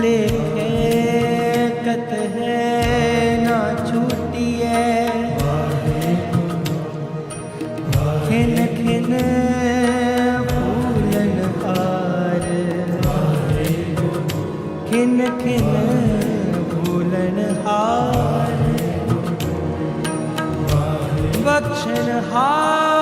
लेखत है ना छूटी है खिन खिन फूलन हार खिन खिन फूलन हार बख्शन हार